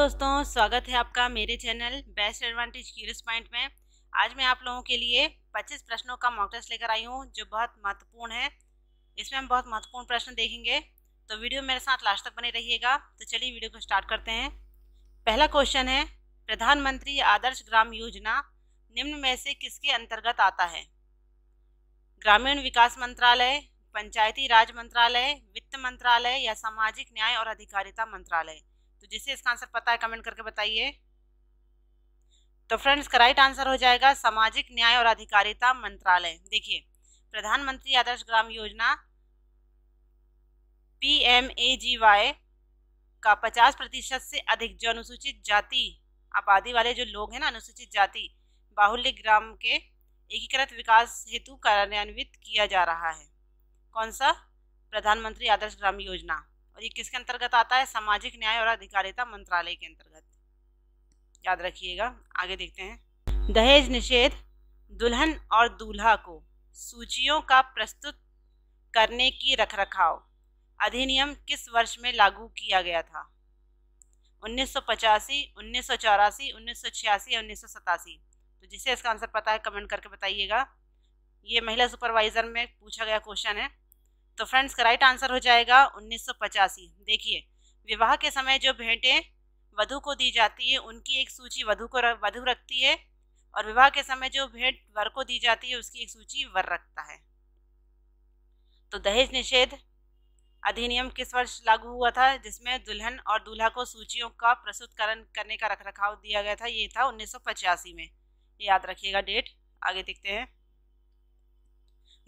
दोस्तों, स्वागत है आपका मेरे channel best advantage curious point में। आज मैं आप लोगों के लिए 25 प्रश्नों का मॉक टेस्ट लेकर आई हूँ जो बहुत महत्वपूर्ण है। इसमें हम बहुत महत्वपूर्ण प्रश्न देखेंगे, तो वीडियो मेरे साथ लास्ट तक बने रहिएगा। तो चलिए वीडियो को स्टार्ट करते हैं। पहला क्वेश्चन है, प्रधानमंत्री आदर्श ग्राम योजना निम्न में से किसके अंतर्गत आता है? ग्रामीण विकास मंत्रालय, पंचायती राज मंत्रालय, वित्त मंत्रालय या सामाजिक न्याय और अधिकारिता मंत्रालय? तो जिसे इसका आंसर पता है कमेंट करके बताइए। तो फ्रेंड्स, का राइट आंसर हो जाएगा सामाजिक न्याय और अधिकारिता मंत्रालय। देखिए, प्रधानमंत्री आदर्श ग्राम योजना PMAGY का 50% से अधिक जो अनुसूचित जाति आबादी वाले जो लोग हैं ना, अनुसूचित जाति बाहुल्य ग्राम के एकीकृत विकास हेतु कार्यान्वित किया जा रहा है। कौन सा? प्रधानमंत्री आदर्श ग्राम योजना। और ये किसके अंतर्गत आता है? सामाजिक न्याय और अधिकारिता मंत्रालय के अंतर्गत, याद रखिएगा। आगे देखते हैं। दहेज निषेध दुल्हन और दूल्हा को सूचियों का प्रस्तुत करने की रखरखाव अधिनियम किस वर्ष में लागू किया गया था? 1985, 1984, 1986 या 1987? तो जिसे इसका आंसर पता है कमेंट करके बताइएगा। ये महिला सुपरवाइजर में पूछा गया क्वेश्चन है। तो फ्रेंड्स, का राइट आंसर हो जाएगा 1985। देखिए, विवाह के समय जो भेंटें वधू को दी जाती है उनकी एक सूची वधू रखती है, और विवाह के समय जो भेंट वर को दी जाती है उसकी एक सूची वर रखता है। तो दहेज निषेध अधिनियम किस वर्ष लागू हुआ था जिसमें दुल्हन और दूल्हा को सूचियों का प्रस्तुतकरण करने का रखरखाव दिया गया था? ये था 1985 में। ये याद रखिएगा डेट। आगे देखते हैं।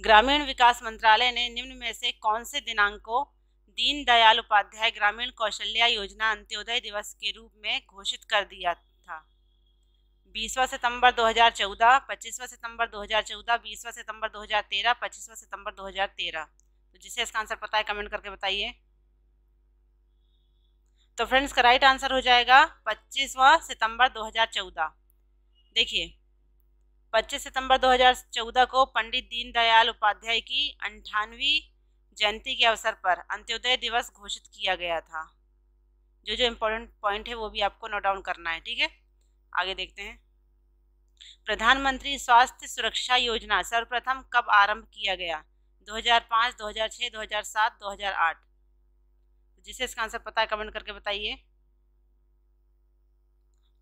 ग्रामीण विकास मंत्रालय ने निम्न में से कौन से दिनांक को दीनदयाल उपाध्याय ग्रामीण कौशल्या योजना अंत्योदय दिवस के रूप में घोषित कर दिया था? 20वां सितंबर 2014, 25वां सितंबर 2014, 20वां सितंबर 2013, 25वां सितंबर 2013? तो जिसे इसका आंसर पता है कमेंट करके बताइए। तो फ्रेंड्स, का राइट आंसर हो जाएगा 25वां सितंबर 2014। देखिए, 25 सितंबर 2014 को पंडित दीनदयाल उपाध्याय की 98वीं जयंती के अवसर पर अंत्योदय दिवस घोषित किया गया था। जो इम्पोर्टेंट पॉइंट है वो भी आपको नोट डाउन करना है, ठीक है। आगे देखते हैं। प्रधानमंत्री स्वास्थ्य सुरक्षा योजना सर्वप्रथम कब आरंभ किया गया? 2005, 2006, 2007, 2008? जिसे इसका आंसर पता है कमेंट करके बताइए।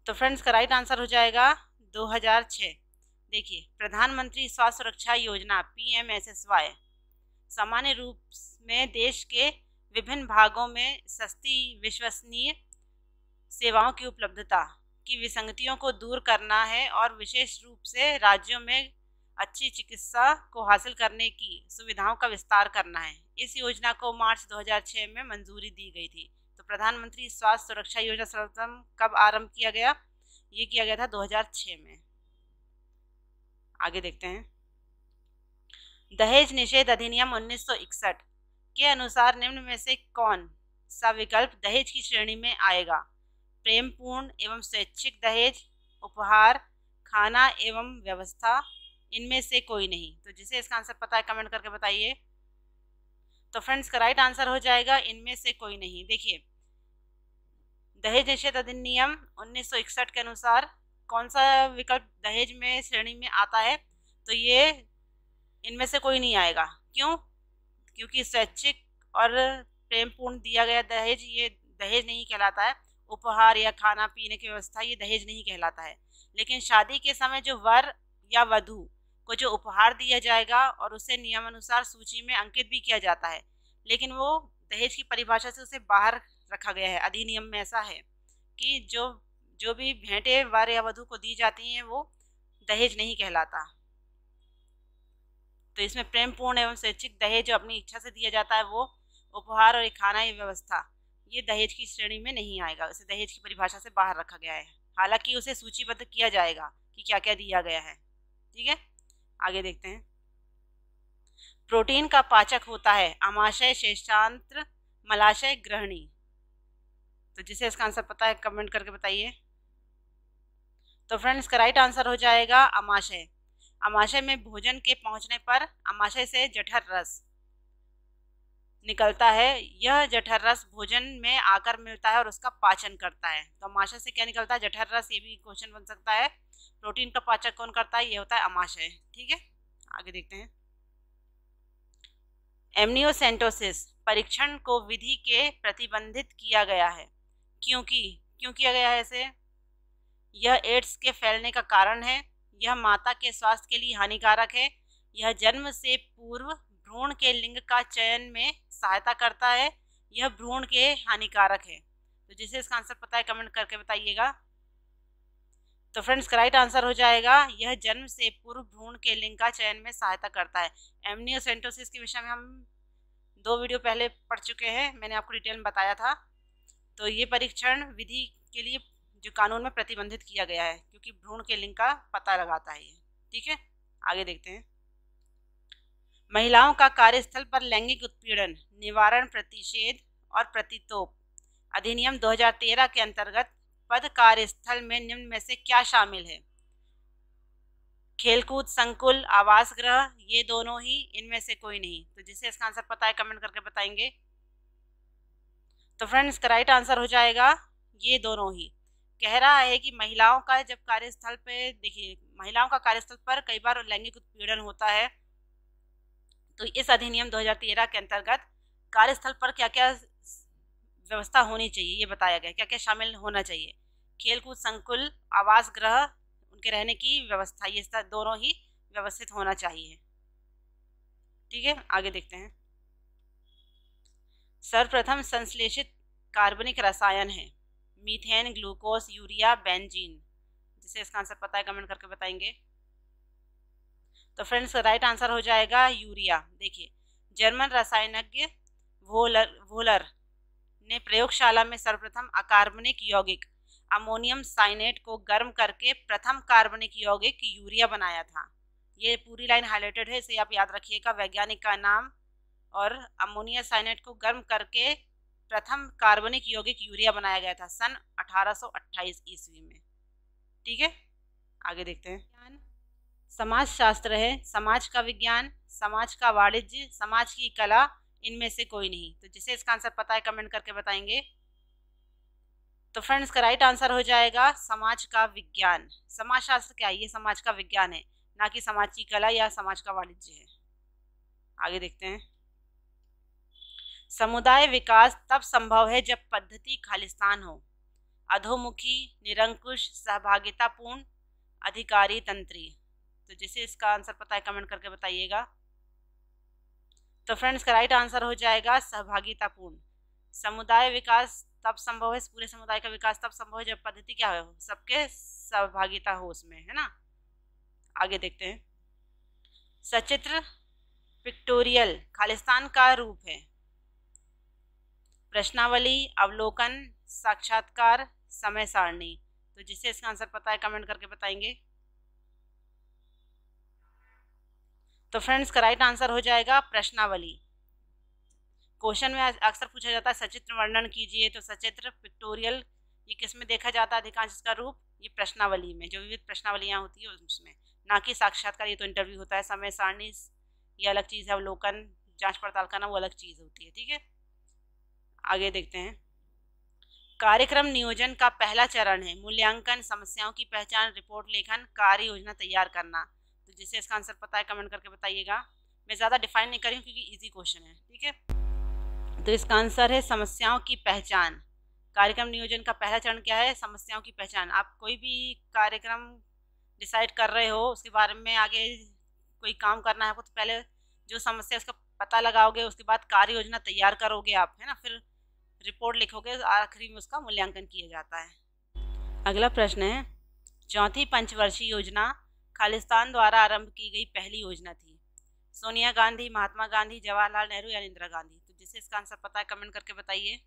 तो फ्रेंड्स, का राइट आंसर हो जाएगा 2006। देखिए, प्रधानमंत्री स्वास्थ्य सुरक्षा योजना PMSSY सामान्य रूप में देश के विभिन्न भागों में सस्ती विश्वसनीय सेवाओं की उपलब्धता की विसंगतियों को दूर करना है और विशेष रूप से राज्यों में अच्छी चिकित्सा को हासिल करने की सुविधाओं का विस्तार करना है। इस योजना को मार्च 2006 में मंजूरी दी गई थी। तो प्रधानमंत्री स्वास्थ्य सुरक्षा योजना सर्वप्रथम कब आरंभ किया गया? ये किया गया था 2006 में। आगे देखते हैं। दहेज निषेध अधिनियम 1961 के अनुसार निम्न में से कौन सा विकल्प दहेज की श्रेणी में आएगा? प्रेमपूर्ण एवं स्वैच्छिक दहेज, उपहार, खाना एवं व्यवस्था, इनमें से कोई नहीं? तो जिसे इसका आंसर पता है कमेंट करके बताइए। तो फ्रेंड्स, का राइट आंसर हो जाएगा इनमें से कोई नहीं। देखिए, दहेज निषेध अधिनियम 1961 के अनुसार कौन सा विकल्प दहेज में श्रेणी में आता है? तो ये इनमें से कोई नहीं आएगा। क्यों? क्योंकि स्वैच्छिक और प्रेमपूर्ण दिया गया दहेज ये दहेज नहीं कहलाता है। उपहार या खाना पीने की व्यवस्था ये दहेज नहीं कहलाता है। लेकिन शादी के समय जो वर या वधू को जो उपहार दिया जाएगा और उसे नियमानुसार सूची में अंकित भी किया जाता है, लेकिन वो दहेज की परिभाषा से उसे बाहर रखा गया है। अधिनियम में ऐसा है कि जो भी भेंटें वर या वधू को दी जाती हैं वो दहेज नहीं कहलाता। तो इसमें प्रेमपूर्ण एवं स्वैच्छिक दहेज जो अपनी इच्छा से दिया जाता है, वो उपहार और खाना या व्यवस्था, ये दहेज की श्रेणी में नहीं आएगा। उसे दहेज की परिभाषा से बाहर रखा गया है। हालांकि उसे सूचीबद्ध किया जाएगा कि क्या क्या दिया गया है, ठीक है। आगे देखते हैं। प्रोटीन का पाचक होता है आमाशय, शेषांत्र, मलाशय, ग्रहणी? तो जिसे इसका आंसर पता है कमेंट करके बताइए। तो फ्रेंड्स, का राइट आंसर हो जाएगा आमाशय। आमाशय में भोजन के पहुंचने पर आमाशय से जठर रस निकलता है। यह जठर रस भोजन में आकर मिलता है और उसका पाचन करता है। तो अमाशय से क्या निकलता है? जठर रस। ये भी क्वेश्चन बन सकता है। प्रोटीन का पाचक कौन करता है? ये होता है अमाशय। ठीक है, आगे देखते हैं। एमनियोसेंटोसिस परीक्षण को विधि के प्रतिबंधित किया गया है। क्यों किया गया है इसे? यह एड्स के फैलने का कारण है। यह माता के स्वास्थ्य के लिए हानिकारक है। यह जन्म से पूर्व भ्रूण के लिंग का चयन में सहायता करता है। यह भ्रूण के हानिकारक है। तो जिसे इसका आंसर पता है कमेंट करके बताइएगा। तो फ्रेंड्स, राइट आंसर हो जाएगा यह जन्म से पूर्व भ्रूण के लिंग का चयन में सहायता करता है। एमनियोसेंटोसिस के विषय में हम 2 वीडियो पहले पढ़ चुके हैं, मैंने आपको डिटेल में बताया था। तो ये परीक्षण विधि के लिए जो कानून में प्रतिबंधित किया गया है, क्योंकि भ्रूण के लिंग का पता लगाता है ये। ठीक है, आगे देखते हैं। महिलाओं का कार्यस्थल पर लैंगिक उत्पीड़न निवारण प्रतिषेध और प्रतितोप अधिनियम 2013 के अंतर्गत पद कार्यस्थल में निम्न में से क्या शामिल है? खेलकूद संकुल, आवास गृह, ये दोनों ही, इनमें से कोई नहीं। तो जिसे इसका आंसर पता है कमेंट करके बताएंगे। तो फ्रेंड्स, राइट आंसर हो जाएगा ये दोनों ही। कह रहा है कि महिलाओं का जब कार्यस्थल पे, देखिए महिलाओं का कार्यस्थल पर कई बार लैंगिक उत्पीड़न होता है, तो इस अधिनियम 2013 के अंतर्गत कार्यस्थल पर क्या क्या व्यवस्था होनी चाहिए ये बताया गया, क्या क्या शामिल होना चाहिए। खेलकूद संकुल, आवास गृह, उनके रहने की व्यवस्था, ये दोनों ही व्यवस्थित होना चाहिए। ठीक है, आगे देखते हैं। सर्वप्रथम संश्लेषित कार्बनिक रसायन है मीथेन, ग्लूकोज, यूरिया, बेंजीन। जिसे इसका आंसर पता है कमेंट करके बताएंगे। तो फ्रेंड्स, राइट आंसर हो जाएगा यूरिया। देखिए, जर्मन रसायनज्ञ वोलर ने प्रयोगशाला में सर्वप्रथम अकार्बनिक यौगिक अमोनियम साइनेट को गर्म करके प्रथम कार्बनिक यौगिक यूरिया बनाया था। ये पूरी लाइन हाईलाइटेड है, इसे आप याद रखिएगा, वैज्ञानिक का नाम। और अमोनिया साइनेट को गर्म करके प्रथम कार्बनिक यौगिक यूरिया बनाया गया था सन 1828 ईस्वी में। ठीक है, आगे देखते हैं। समाज शास्त्र है समाज का विज्ञान, समाज का वाणिज्य, समाज की कला, इनमें से कोई नहीं। तो जिसे इसका आंसर पता है कमेंट करके बताएंगे। तो फ्रेंड्स, का राइट आंसर हो जाएगा समाज का विज्ञान। समाज शास्त्र क्या है? ये समाज का विज्ञान है, ना कि समाज की कला या समाज का वाणिज्य है। आगे देखते हैं। समुदाय विकास तब संभव है जब पद्धति खालिस्तान हो, अधोमुखी, निरंकुश, सहभागितापूर्ण, अधिकारी तंत्री। तो जिसे इसका आंसर पता है कमेंट करके बताइएगा। तो फ्रेंड्स, का राइट आंसर हो जाएगा सहभागितापूर्ण। समुदाय विकास तब संभव है, पूरे समुदाय का विकास तब संभव है जब पद्धति क्या हो, सबके सहभागिता हो उसमें, है ना। आगे देखते हैं। सचित्र पिक्टोरियल खालिस्तान का रूप है प्रश्नावली, अवलोकन, साक्षात्कार, समय सारणी। तो जिसे इसका आंसर पता है कमेंट करके बताएंगे। तो फ्रेंड्स, का राइट आंसर हो जाएगा प्रश्नावली। क्वेश्चन में अक्सर पूछा जाता है सचित्र वर्णन कीजिए, तो सचित्र पिक्टोरियल ये किस में देखा जाता है अधिकांश इसका रूप? ये प्रश्नावली में, जो विविध प्रश्नावलियाँ होती है उसमें, ना कि साक्षात्कार, ये तो इंटरव्यू होता है। समय सारणी ये अलग चीज़ है, अवलोकन जांच पड़ताल करना वो अलग चीज़ होती है। ठीक है, आगे देखते हैं। कार्यक्रम नियोजन का पहला चरण है मूल्यांकन, समस्याओं की पहचान, रिपोर्ट लेखन, कार्य योजना तैयार करना। तो जिसे इसका आंसर पता है कमेंट करके बताइएगा। मैं ज़्यादा डिफाइन नहीं करी हूँ क्योंकि इजी क्वेश्चन है। ठीक है, तो इसका आंसर है समस्याओं की पहचान। कार्यक्रम नियोजन का पहला चरण क्या है? समस्याओं की पहचान। आप कोई भी कार्यक्रम डिसाइड कर रहे हो, उसके बारे में आगे कोई काम करना है आपको, तो पहले जो समस्या उसका पता लगाओगे, उसके बाद कार्य योजना तैयार करोगे आप, है ना, फिर रिपोर्ट लिखोगे, आखिरी में उसका मूल्यांकन किया जाता है। अगला प्रश्न है, चौथी पंचवर्षीय योजना खालिस्तान द्वारा आरंभ की गई पहली योजना थी। सोनिया गांधी, महात्मा गांधी, जवाहरलाल नेहरू या इंदिरा गांधी। तो जिसे इसका आंसर पता है कमेंट करके बताइए।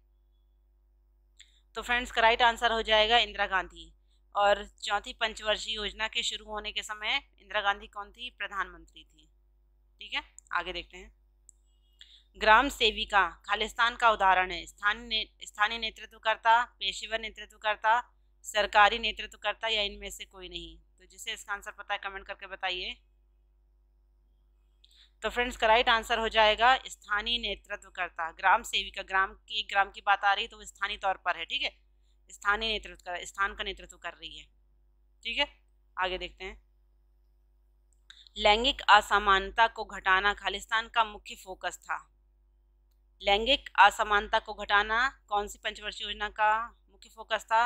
तो फ्रेंड्स, का राइट आंसर हो जाएगा इंदिरा गांधी। और चौथी पंचवर्षीय योजना के शुरू होने के समय इंदिरा गांधी कौन थी? प्रधानमंत्री थी। ठीक है, आगे देखते हैं। ग्राम सेविका खालिस्तान का उदाहरण है स्थानीय नेतृत्वकर्ता, पेशेवर नेतृत्वकर्ता, सरकारी नेतृत्वकर्ता या इनमें से कोई नहीं। तो जिसे इसका आंसर पता है कमेंट करके बताइए। तो फ्रेंड्स का राइट आंसर हो जाएगा स्थानीय नेतृत्वकर्ता, ग्राम सेविका। ग्राम की बात आ रही है तो वो स्थानीय तौर पर है, ठीक है। स्थानीय नेतृत्व कर, स्थान का नेतृत्व कर रही है, ठीक है। आगे देखते हैं। लैंगिक असमानता को घटाना खालिस्तान का मुख्य फोकस था। लैंगिक असमानता को घटाना कौन सी पंचवर्षीय योजना का मुख्य फोकस था?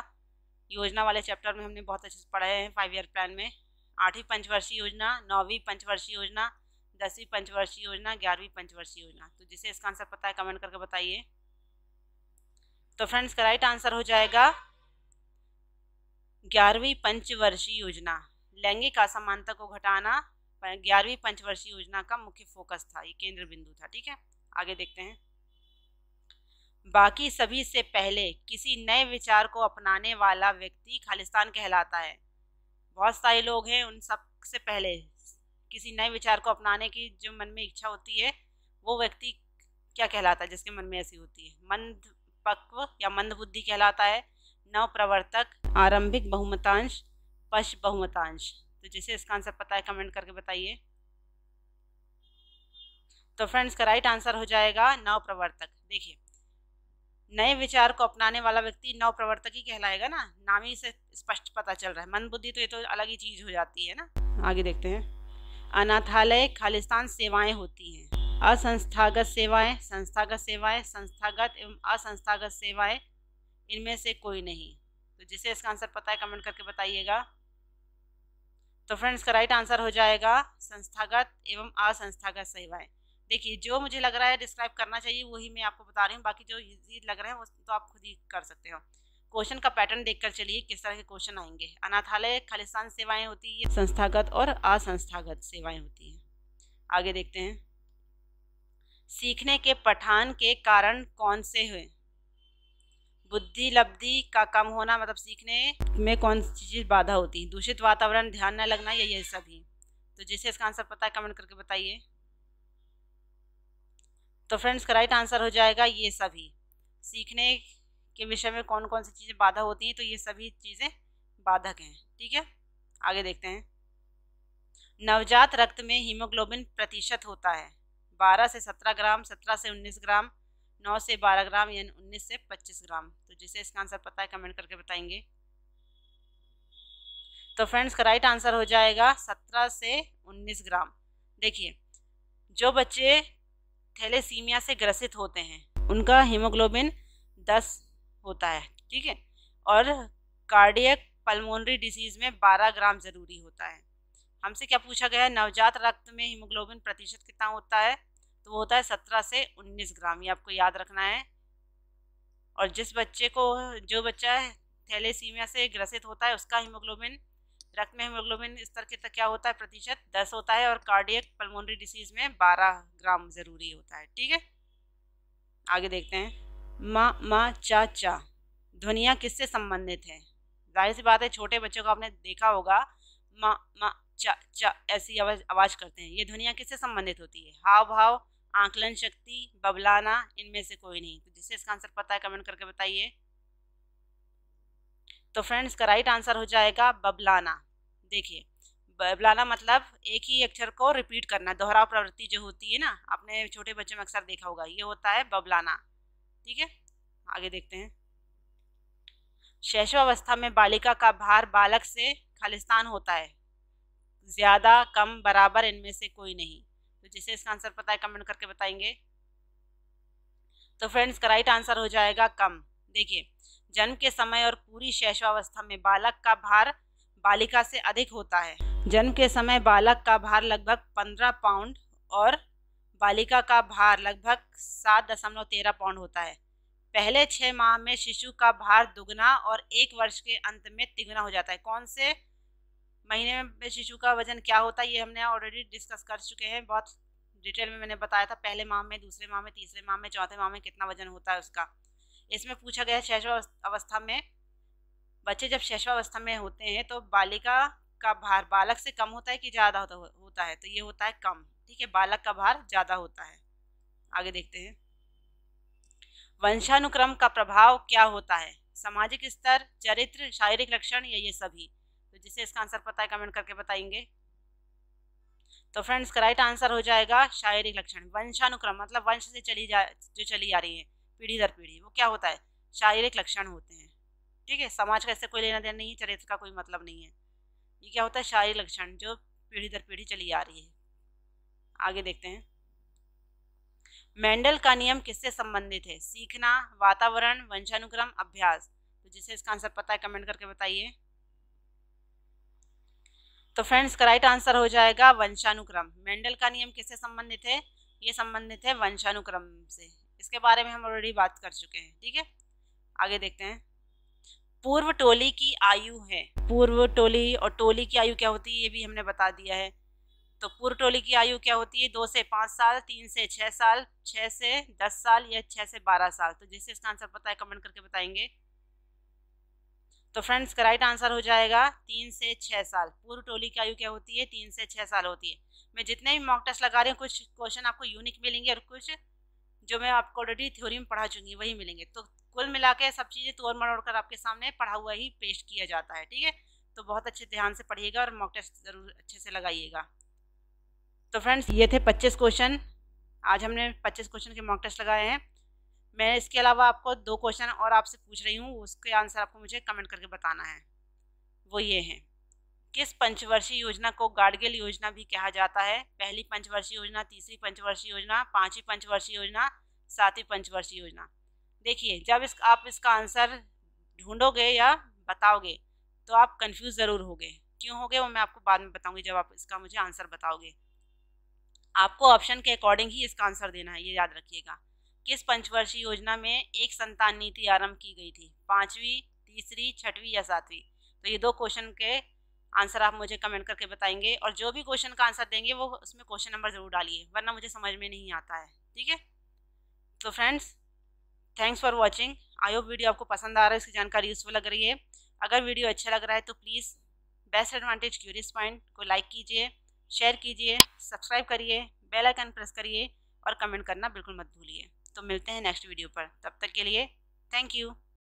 योजना वाले चैप्टर में हमने बहुत अच्छे से पढ़े हैं 5 ईयर प्लान में। 8वीं पंचवर्षीय योजना, 9वीं पंचवर्षीय योजना, 10वीं पंचवर्षीय योजना, 11वीं पंचवर्षीय योजना। तो जिसे इसका आंसर पता है कमेंट करके बताइए। तो फ्रेंड्स का राइट आंसर हो जाएगा 11वीं पंचवर्षीय योजना। लैंगिक असमानता को घटाना 11वीं पंचवर्षीय योजना का मुख्य फोकस था, ये केंद्र बिंदु था, ठीक है। आगे देखते हैं। बाकी सभी से पहले किसी नए विचार को अपनाने वाला व्यक्ति खालिस्तान कहलाता है। बहुत सारे लोग हैं, उन सब से पहले किसी नए विचार को अपनाने की जो मन में इच्छा होती है वो व्यक्ति क्या कहलाता है? जिसके मन में ऐसी होती है, मंद पक्व या मंद बुद्धि कहलाता है, नव प्रवर्तक, आरंभिक बहुमतांश, पश्च बहुमतांश। तो जिसे इसका आंसर पता है कमेंट करके बताइए। तो फ्रेंड्स का राइट आंसर हो जाएगा नव प्रवर्तक। देखिए, नए विचार को अपनाने वाला व्यक्ति नव प्रवर्तक ही कहलाएगा ना, नाम ही से स्पष्ट पता चल रहा है। मंद बुद्धि तो ये तो अलग ही चीज हो जाती है ना। आगे देखते हैं। अनाथालय खालिस्तान सेवाएं होती हैं। असंस्थागत सेवाएं, संस्थागत सेवाएं, संस्थागत एवं असंस्थागत सेवाएं, इनमें से कोई नहीं। तो जिसे इसका आंसर पता है कमेंट करके बताइएगा। तो फ्रेंड्स का राइट आंसर हो जाएगा संस्थागत एवं असंस्थागत सेवाएं। देखिए, जो मुझे लग रहा है डिस्क्राइब करना चाहिए वही मैं आपको बता रही हूँ, बाकी जो इजी लग रहे हैं वो तो आप खुद ही कर सकते हो। क्वेश्चन का पैटर्न देखकर चलिए किस तरह के क्वेश्चन आएंगे। अनाथालय खालिस्तान सेवाएं होती है, संस्थागत और असंस्थागत सेवाएं होती हैं। आगे देखते हैं। सीखने के पठान के कारण कौन से हुए? बुद्धि लब्धि का कम होना, मतलब सीखने में कौन सी चीज बाधा होती है? दूषित वातावरण, ध्यान न लगना, या ये सभी? तो जिसे इसका आंसर पता है कमेंट करके बताइए। तो फ्रेंड्स का राइट आंसर हो जाएगा ये सभी। सीखने के विषय में कौन कौन सी चीज़ें बाधा होती हैं? तो ये सभी चीज़ें बाधक हैं, ठीक है। आगे देखते हैं। नवजात रक्त में हीमोग्लोबिन प्रतिशत होता है 12 से 17 ग्राम, 17 से 19 ग्राम, 9 से 12 ग्राम, यानी 19 से 25 ग्राम। तो जिसे इसका आंसर पता है कमेंट करके बताएंगे। तो फ्रेंड्स का राइट आंसर हो जाएगा 17 से 19 ग्राम। देखिए, जो बच्चे थैलेसीमिया से ग्रसित होते हैं उनका हीमोग्लोबिन 10 होता है, ठीक है। और कार्डियक पल्मोनरी डिसीज में 12 ग्राम जरूरी होता है। हमसे क्या पूछा गया है? नवजात रक्त में हीमोग्लोबिन प्रतिशत कितना होता है? तो वो होता है 17 से 19 ग्राम, ये आपको याद रखना है। और जो बच्चा थैलेसीमिया से ग्रसित होता है उसका हीमोग्लोबिन, रक्त में हीमोग्लोबिन स्तर कितना क्या होता है? प्रतिशत 10 होता है। और कार्डियक पल्मोनरी डिसीज में 12 ग्राम जरूरी होता है, ठीक है। आगे देखते हैं। माँ माँ चा चा ध्वनियाँ किससे संबंधित हैं? जाहिर सी बात है, छोटे बच्चों को आपने देखा होगा, माँ माँ चा चा ऐसी आवाज करते हैं। ये ध्वनियाँ किससे संबंधित होती है? हाव भाव, आंकलन शक्ति, बबलाना, इनमें से कोई नहीं। तो जिससे इसका आंसर पता है कमेंट करके बताइए। तो फ्रेंड्स का राइट आंसर हो जाएगा बबलाना। देखिए, बबलाना मतलब एक ही अक्षर को रिपीट करना, दोहराव प्रवृत्ति जो होती है ना, आपने छोटे बच्चों में अक्सर देखा होगा, ये होता है बबलाना, ठीक है। आगे देखते हैं। शैशवावस्था में बालिका का भार बालक से खालिस्तान होता है, ज्यादा, कम, बराबर, इनमें से कोई नहीं। तो जिसे इसका आंसर पता है कमेंट करके बताएंगे। तो फ्रेंड्स का राइट आंसर हो जाएगा कम। देखिए, जन्म के समय और पूरी शैशवावस्था में बालक का भार बालिका से अधिक होता है। जन्म के समय बालक का भार लगभग 15 पाउंड और बालिका का भार लगभग 7.13 पाउंड होता है। पहले 6 माह में शिशु का भार दुगना और 1 वर्ष के अंत में तिगुना हो जाता है। कौन से महीने में शिशु का वजन क्या होता है ये हमने ऑलरेडी डिस्कस कर चुके हैं, बहुत डिटेल में मैंने बताया था। पहले माह में, दूसरे माह में, तीसरे माह में, चौथे माह में कितना वजन होता है उसका। इसमें पूछा गया है शैशवावस्था में, बच्चे जब शैशवावस्था में होते हैं तो बालिका का भार बालक से कम होता है कि ज़्यादा होता है? तो ये होता है कम, ठीक है। बालक का भार ज़्यादा होता है। आगे देखते हैं। वंशानुक्रम का प्रभाव क्या होता है? सामाजिक स्तर, चरित्र, शारीरिक लक्षण, या ये सभी? तो जिसे इसका आंसर पता है कमेंट करके बताएंगे। तो फ्रेंड्स का राइट आंसर हो जाएगा शारीरिक लक्षण। वंशानुक्रम मतलब वंश से जो चली आ रही है पीढ़ी दर पीढ़ी, वो क्या होता है, शारीरिक लक्षण होते हैं। ठीक है, समाज का इससे कोई लेना देना नहीं है, चरित्र का कोई मतलब नहीं है। ये क्या होता है, शारीरिक लक्षण जो पीढ़ी दर पीढ़ी चली आ रही है। आगे देखते हैं, मेंडल का नियम किससे संबंधित है, सीखना, वातावरण, वंशानुक्रम, अभ्यास। तो जिसे इसका आंसर पता है कमेंट करके बताइए। तो फ्रेंड्स का राइट आंसर हो जाएगा वंशानुक्रम। मेंडल का नियम किससे संबंधित है, ये संबंधित है वंशानुक्रम से। इसके बारे में हम ऑलरेडी बात कर चुके हैं। ठीक है, आगे देखते हैं, पूर्व टोली की आयु है। पूर्व टोली और टोली की आयु क्या होती है ये भी हमने बता दिया है। तो पूर्व टोली की आयु क्या होती है, 2 से 5 साल, 3 से 6 साल, 6 से 10 साल या 6 से 12 साल। तो जिससे इसका आंसर पता है कमेंट करके बताएंगे। तो फ्रेंड्स का राइट आंसर हो जाएगा 3 से 6 साल। पूर्व टोली की आयु क्या होती है, 3 से 6 साल होती है। मैं जितने भी मॉक टेस्ट लगा रही हूँ, कुछ क्वेश्चन आपको यूनिक मिलेंगे और कुछ जो मैं आपको ऑलरेडी थ्योरी में पढ़ा चुकी वही मिलेंगे। तो कुल मिला के सब चीज़ें तोड़ मरोड़ कर आपके सामने पढ़ा हुआ ही पेश किया जाता है। ठीक है, तो बहुत अच्छे ध्यान से पढ़िएगा और मॉक टेस्ट जरूर अच्छे से लगाइएगा। तो फ्रेंड्स ये थे 25 क्वेश्चन। आज हमने 25 क्वेश्चन के मॉक टेस्ट लगाए हैं। मैं इसके अलावा आपको 2 क्वेश्चन और आपसे पूछ रही हूँ, उसके आंसर आपको मुझे कमेंट करके बताना है। वो ये हैं, किस पंचवर्षीय योजना को गाडगिल योजना भी कहा जाता है, पहली पंचवर्षीय योजना, तीसरी पंचवर्षीय योजना, पांचवी पंचवर्षीय योजना, सातवीं पंचवर्षीय योजना। देखिए, जब आप इसका आंसर ढूंढोगे या बताओगे तो आप कंफ्यूज ज़रूर होगे। क्यों होगे वो मैं आपको बाद में बताऊंगी जब आप इसका मुझे आंसर बताओगे। आपको ऑप्शन के अकॉर्डिंग ही इसका आंसर देना है, ये याद रखिएगा। किस पंचवर्षीय योजना में एक संतान नीति आरंभ की गई थी, पांचवी, तीसरी, छठवीं या सातवीं। तो ये 2 क्वेश्चन के आंसर आप मुझे कमेंट करके बताएंगे, और जो भी क्वेश्चन का आंसर देंगे वो उसमें क्वेश्चन नंबर जरूर डालिए, वरना मुझे समझ में नहीं आता है। ठीक है, तो friends thanks for watching. I hope video आपको पसंद आ रहा है, इसकी जानकारी यूजफुल लग रही है। अगर वीडियो अच्छा लग रहा है तो please best advantage curious point को लाइक कीजिए, शेयर कीजिए, सब्सक्राइब करिए, बेल आइकन प्रेस करिए और कमेंट करना बिल्कुल मत भूलिए। तो मिलते हैं नेक्स्ट वीडियो पर, तब तक के लिए थैंक यू।